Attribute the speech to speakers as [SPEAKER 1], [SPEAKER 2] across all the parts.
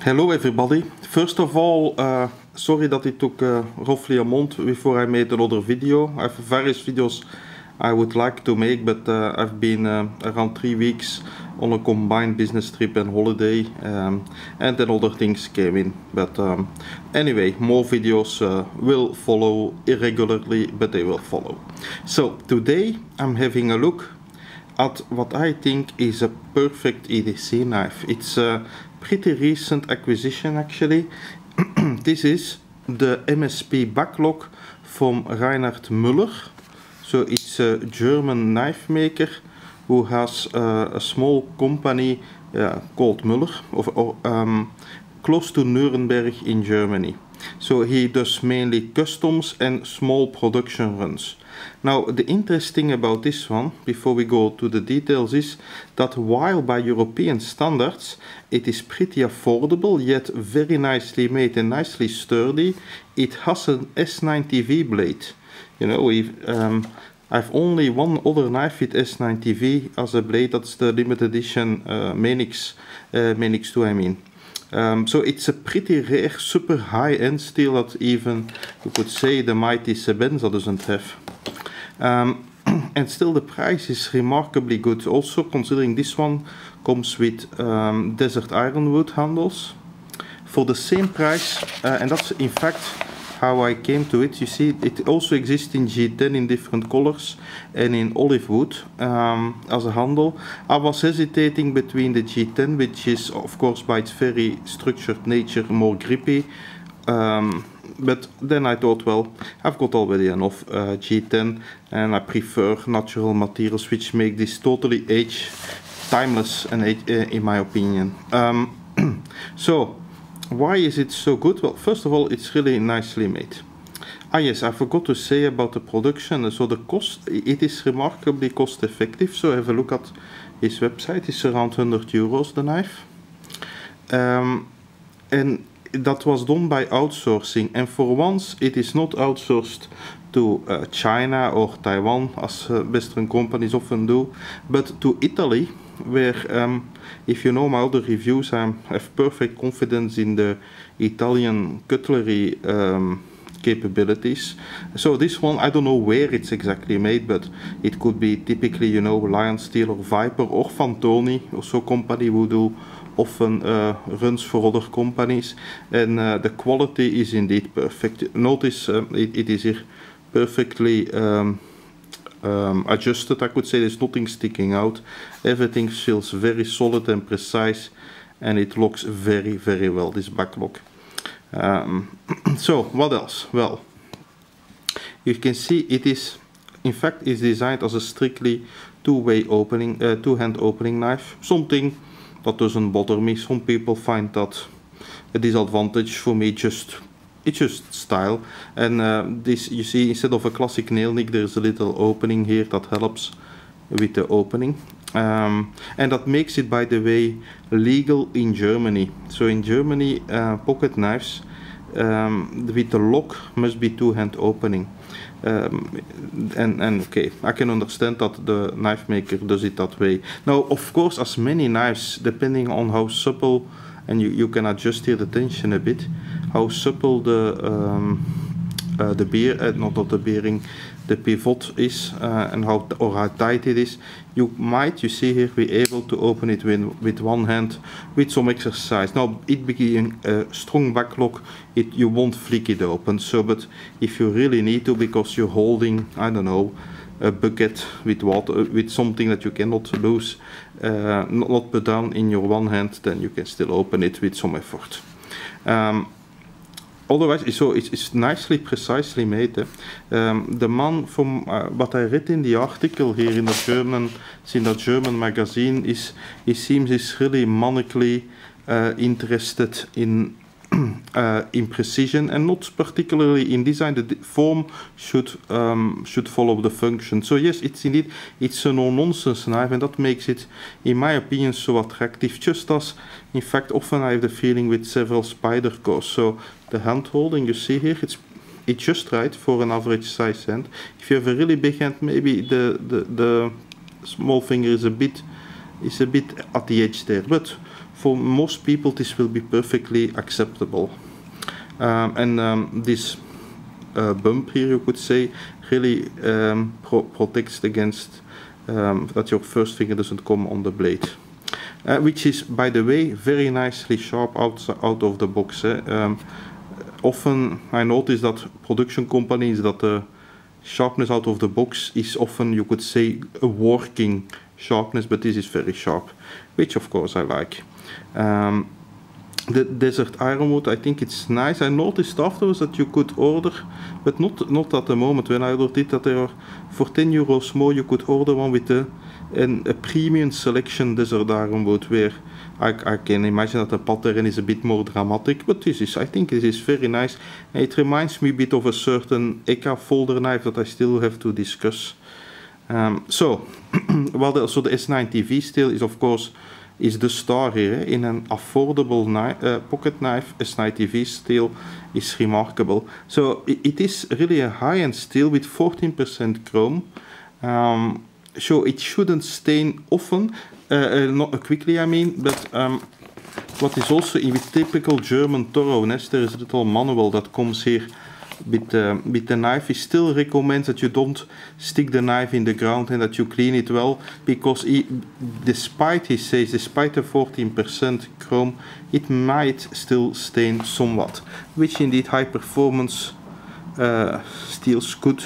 [SPEAKER 1] Hello everybody. First of all, sorry that it took roughly a month before I made another video. I have various videos I would like to make, but I've been around 3 weeks on a combined business trip and holiday, and then other things came in. But anyway, more videos will follow irregularly, but they will follow. So today I'm having a look at what I think is a perfect EDC knife. It's a pretty recent acquisition actually. This is the MSP Backlock from Reinhard Müller. So it's a German knife maker who has a small company called Müller, close to Nuremberg in Germany. So he does mainly customs and small production runs. Now the interesting about this one, before we go to the details, is that while by European standards it is pretty affordable yet very nicely made and nicely sturdy, it has an S90V blade. You know, I've only one other knife with S90V as a blade. That's the limited edition Manix 2, I mean. So it's a pretty rare, super high-end steel that even, you could say, the mighty Sebenza doesn't have. And still the price is remarkably good, also considering this one comes with desert ironwood handles for the same price, and that's in fact how I came to it. You see, it also exists in G10 in different colors and in olive wood as a handle. I was hesitating between the G10, which is of course by its very structured nature more grippy, but then I thought, well, I've got already enough G10 and I prefer natural materials which make this totally timeless and in my opinion. So why is it so good? Well, first of all, it's really nicely made. Ah yes, I forgot to say about the production. So the cost, it is remarkably cost effective. So have a look at his website. It's around 100 euros the knife. And that was done by outsourcing. And for once, it is not outsourced to China or Taiwan, as Western companies often do, but to Italy, where if you know my other reviews, I have perfect confidence in the Italian cutlery capabilities. So this one, I don't know where it's exactly made, but it could be typically, you know, Lion Steel or Viper or Fantoni, also company who do often runs for other companies, and the quality is indeed perfect. Notice it is here perfectly adjusted, I could say. There's nothing sticking out. Everything feels very solid and precise, and it looks very, very well, this backlock. So what else? Well, you can see it is, in fact, is designed as a strictly two-way opening, two-hand opening knife. Something that doesn't bother me. Some people find that a disadvantage. For me, it's just style. And this, you see, instead of a classic nail nick, there's a little opening here that helps with the opening. And that makes it, by the way, legal in Germany. So in Germany, pocket knives with the lock must be two-hand opening. And okay, I can understand that the knife maker does it that way. Now, of course, as many knives, depending on how supple, and you can adjust here the tension a bit, how supple the bearing, the pivot is, and how tight it is, you see here, be able to open it with one hand with some exercise. Now, it being a strong backlock, you won't flick it open. So, but if you really need to, because you're holding, I don't know, a bucket with water, with something that you cannot lose, not put down in your one hand, then you can still open it with some effort. Otherwise, so it's nicely, precisely made. The man, from what I read in the article here in the German magazine, he seems really manically interested in precision and not particularly in design. The form should follow the function. So yes, it's a no-nonsense knife, and that makes it, in my opinion, so attractive. Just as, in fact, often I have the feeling with several Spydercos. So the hand holding, you see here, it's just right for an average size hand. If you have a really big hand, maybe the small finger is a bit at the edge there, but for most people this will be perfectly acceptable. This bump here, you could say, really protects against that your first finger doesn't come on the blade. Which is, by the way, very nicely sharp out of the box. Often I notice that production companies that the sharpness out of the box is often, you could say, a working sharpness, but this is very sharp, which of course I like. The Desert Ironwood, I think it's nice. I noticed afterwards that you could order, but not at the moment. When I ordered it, that there are for €10 more you could order one with a premium selection Desert Ironwood, where I can imagine that the pattern is a bit more dramatic, but I think this is very nice. And it reminds me a bit of a certain Eka folder knife that I still have to discuss. So the S90V still is, of course, is the star here. In an affordable pocket knife, S90V steel is remarkable. So it is really a high-end steel with 14% chrome. So it shouldn't stain often, not quickly I mean, but what is also with typical German thoroughness, there is a little manual that comes here with the knife. He still recommends that you don't stick the knife in the ground and that you clean it well, because despite the 14% chrome, it might still stain somewhat, which indeed high performance steels could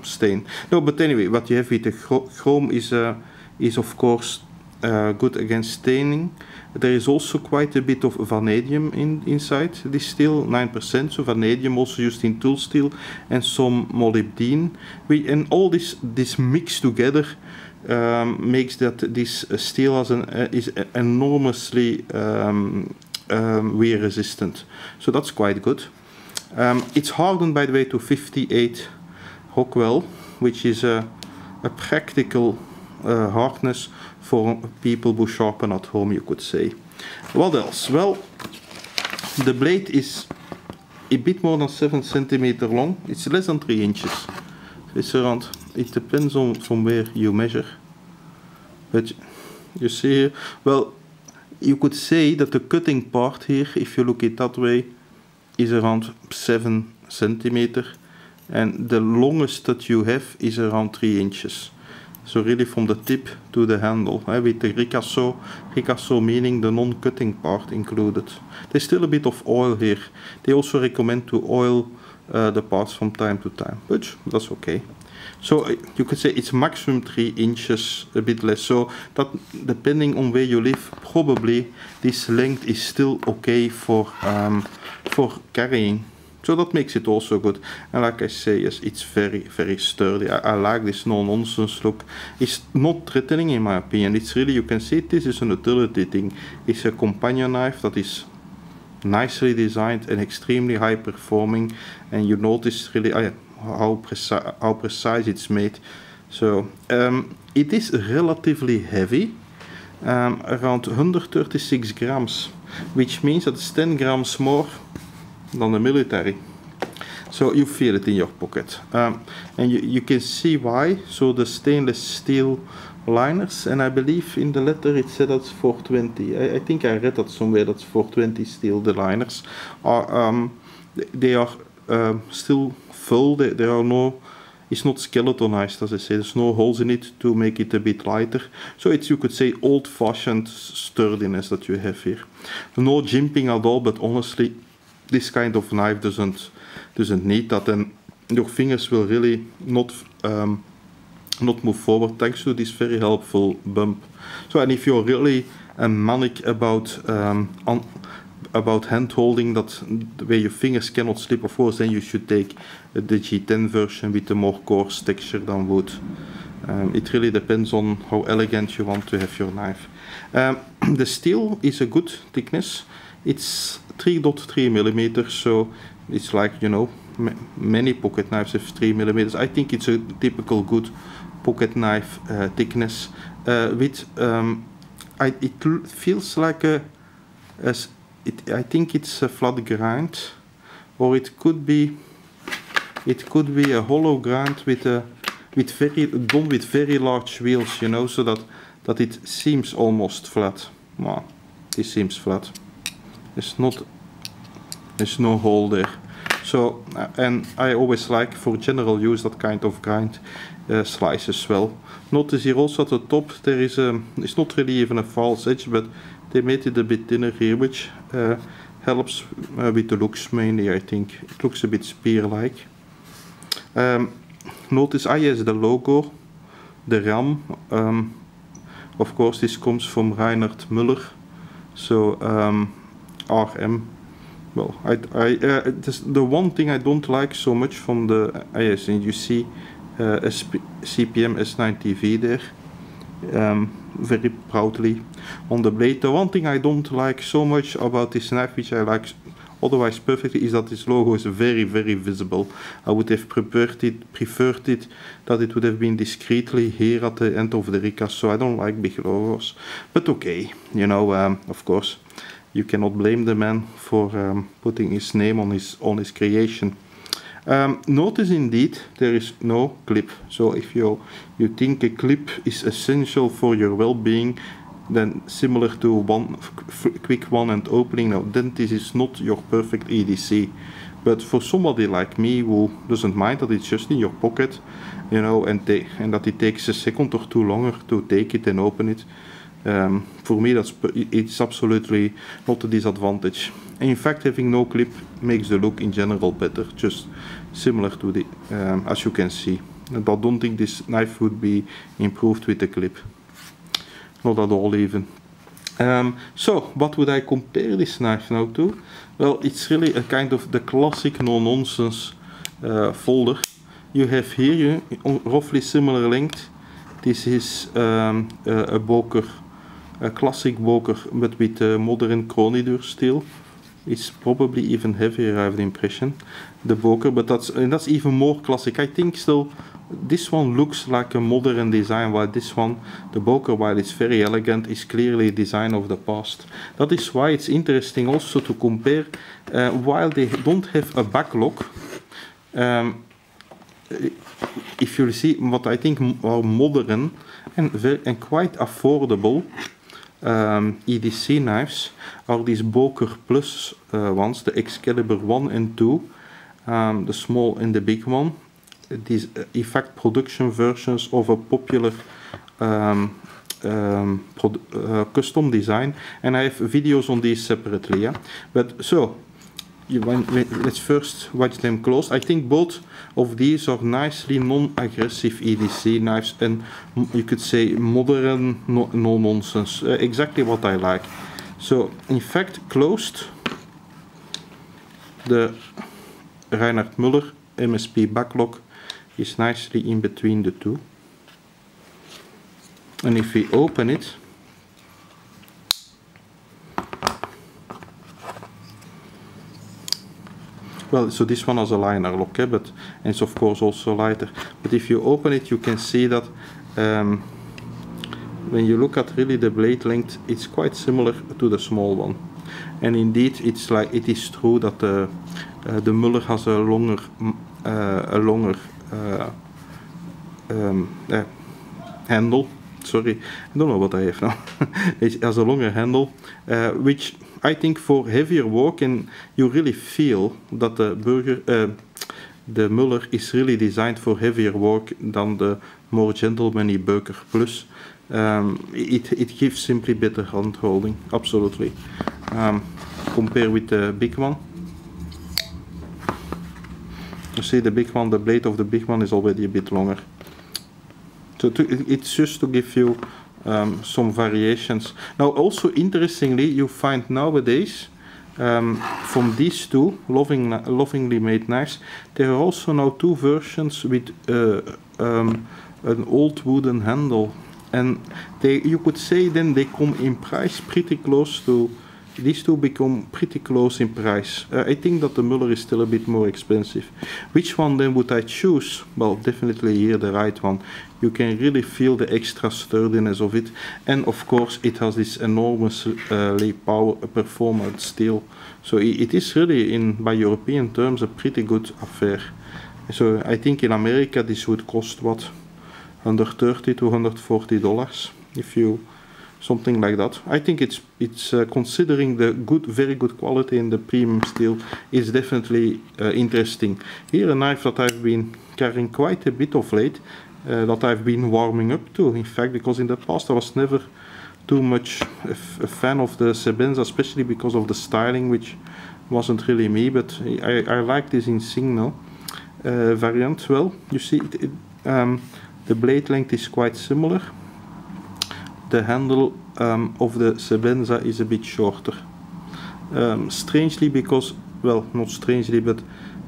[SPEAKER 1] stain. No, but anyway, what you have with the chrome is of course good against staining. There is also quite a bit of vanadium inside this steel, 9%, so vanadium also used in tool steel, and some molybdenum. And all this mixed together makes that this steel is enormously wear resistant. So that's quite good. It's hardened, by the way, to 58 Rockwell, which is a practical hardness for people who sharpen at home, you could say. What else? Well, the blade is a bit more than 7 centimeters long. It's less than 3 inches. It's around, it depends on from where you measure. But you see here, well, you could say that the cutting part here, if you look it that way, is around 7 centimeters. And the longest that you have is around 3 inches. So really from the tip to the handle, with the ricasso meaning the non-cutting part included. There's still a bit of oil here. They also recommend to oil the parts from time to time, but that's okay. So you could say it's maximum 3 inches, a bit less. So that, depending on where you live, probably this length is still okay for carrying. So that makes it also good. And like I say, yes, it's very, very sturdy. I like this no-nonsense look. It's not threatening in my opinion. It's really, you can see this is an utility thing. It's a companion knife that is nicely designed and extremely high performing. And you notice really how precise it's made. So it is relatively heavy, around 136 grams, which means that it's 10 grams more than the military. So you feel it in your pocket, and you can see why. So the stainless steel liners, and I believe in the letter it said that's 420. I think I read that somewhere, that's 420 steel. The liners are they are still full. There are no, it's not skeletonized, as I say. There's no holes in it to make it a bit lighter. So it's, you could say, old-fashioned sturdiness that you have here. No jimping at all, but honestly, this kind of knife doesn't need that, and your fingers will really not move forward thanks to this very helpful bump. So, and if you're really a manic about hand holding, that where your fingers cannot slip, of course, then you should take the G10 version with the more coarse texture than wood. It really depends on how elegant you want to have your knife. The steel is a good thickness. It's 3.3 millimeters, so it's like, you know, many pocket knives have 3 millimeters. I think it's a typical good pocket knife thickness. It feels like I think it's a flat grind, or it could be a hollow grind done with very large wheels, you know, so that that it seems almost flat. Well, it seems flat. There's no hole there. So, and I always like for general use that kind of grind slice as well. Notice here also at the top there is it's not really even a false edge, but they made it a bit thinner here, which helps with the looks mainly. I think it looks a bit spear-like. Notice yes, the logo, the RAM. Of course, this comes from Reinhard Müller. So RM. Well, the one thing I don't like so much from the yes, and you see CPM S9TV there, very proudly on the blade. The one thing I don't like so much about this knife, which I like otherwise perfectly, is that this logo is very, very visible. I would have preferred it that it would have been discreetly here at the end of the recast, so I don't like big logos. But okay, you know, of course, you cannot blame the man for putting his name on his creation. Notice indeed there is no clip. So if you think a clip is essential for your well-being, then similar to one quick one-hand opening, now then this is not your perfect EDC. But for somebody like me who doesn't mind that it's just in your pocket, you know, and that it takes a second or two longer to take it and open it, for me it's absolutely not a disadvantage. And in fact, having no clip makes the look in general better, just similar to the as you can see. And I don't think this knife would be improved with the clip, not at all even. So what would I compare this knife now to? Well, it's really a kind of the classic no-nonsense folder. You have here roughly similar length. This is a Boker, a classic Boker, but with modern Kronidur steel. It's probably even heavier, I have the impression, the Boker, but that's even more classic. I think still this one looks like a modern design, while this one, the Boker, while it's very elegant, is clearly a design of the past. That is why it's interesting also to compare, while they don't have a backlock. If you see what I think are modern and quite affordable EDC knives are these Boker Plus ones, the Excalibur 1 and 2, the small and the big one. These in fact production versions of a popular custom design, and I have videos on these separately. Yeah? But so let's first watch them close. I think both of these are nicely non-aggressive EDC knives, and you could say modern, no nonsense, exactly what I like. So in fact, closed, the Reinhard Müller MSP Backlock is nicely in between the two, and if we open it, well, so this one has a liner lock, but and it's of course also lighter. But if you open it, you can see that when you look at really the blade length, it's quite similar to the small one. And indeed, it's like it is true that the Müller has a longer handle. Sorry, I don't know what I have now. It has a longer handle, which I think for heavier work, and you really feel that the Müller is really designed for heavier work than the more gentlemanly Boker Plus. It gives simply better hand holding, absolutely. Compare with the big one. You see the big one, the blade of the big one is already a bit longer. So it's just to give you some variations. Now also interestingly, you find nowadays from these two lovingly made knives, there are also now two versions with an old wooden handle, and you could say then they come in price pretty close to, these two become pretty close in price. I think that the Müller is still a bit more expensive. Which one then would I choose? Well, definitely here the right one. You can really feel the extra sturdiness of it, and of course it has this enormously performant steel. So it is really, by European terms, a pretty good affair. So I think in America this would cost what, $130 to $140. if you something like that. I think it's considering the very good quality in the premium steel, it's definitely interesting. Here a knife that I've been carrying quite a bit of late, that I've been warming up to, in fact, because in the past I was never too much a fan of the Sebenza, especially because of the styling, which wasn't really me, but I like this Insigno variant. Well, you see the blade length is quite similar. The handle of the Sebenza is a bit shorter. Strangely, because, well, not strangely, but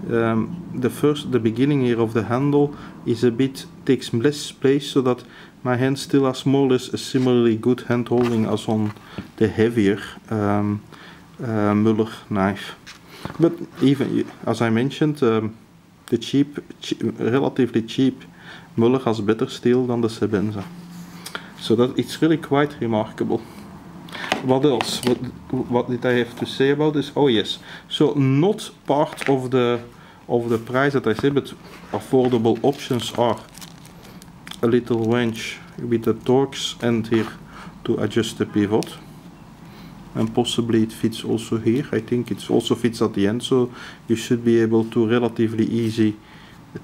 [SPEAKER 1] the beginning here of the handle is takes less space, so that my hand still has more or less a similarly good hand holding as on the heavier Müller knife. But even as I mentioned, the relatively cheap Müller has better steel than the Sebenza. So that it's really quite remarkable. What else? What did I have to say about this? Oh yes. So not part of the price that I say, but affordable options are a little wrench with the Torx end here to adjust the pivot. And possibly it fits also here. I think it also fits at the end, so you should be able to relatively easy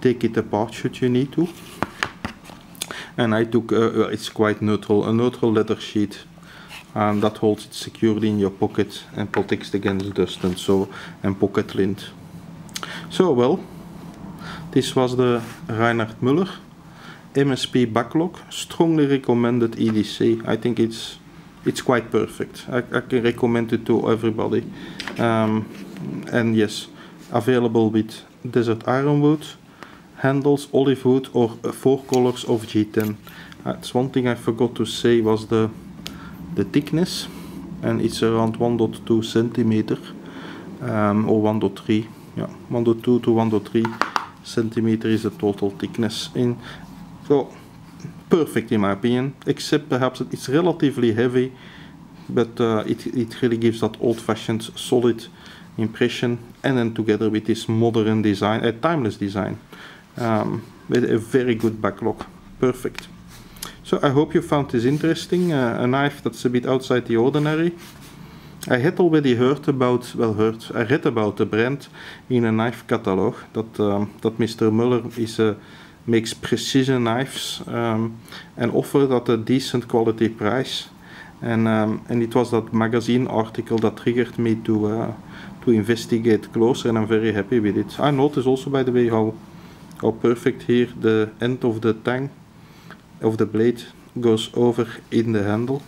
[SPEAKER 1] take it apart should you need to. And I took, it's quite neutral, a neutral leather sheet, and that holds it securely in your pocket and protects against dust and pocket lint. So well, this was the Reinhard Müller MSP Backlock, strongly recommended EDC. I think it's quite perfect. I can recommend it to everybody. And yes, available with desert ironwood, handles, olive wood, or 4 colors of G10. That's one thing I forgot to say was the thickness, and it's around 1.2 centimeter or 1.3. Yeah, 1.2 to 1.3 centimeter is the total thickness. So perfect in my opinion, except perhaps it's relatively heavy, but it really gives that old-fashioned solid impression, and then together with this modern design, a timeless design, with a very good backlock. Perfect. So I hope you found this interesting, a knife that's a bit outside the ordinary. I had already heard about, I read about the brand in a knife catalog, that Mr. Müller makes precision knives and offered at a decent quality price. And it was that magazine article that triggered me to investigate closer, and I'm very happy with it. I noticed also, by the way, how perfect here the end of the tang of the blade goes over in the handle.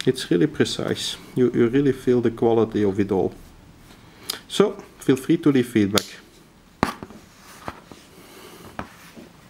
[SPEAKER 1] It's really precise. You really feel the quality of it all. So feel free to leave feedback.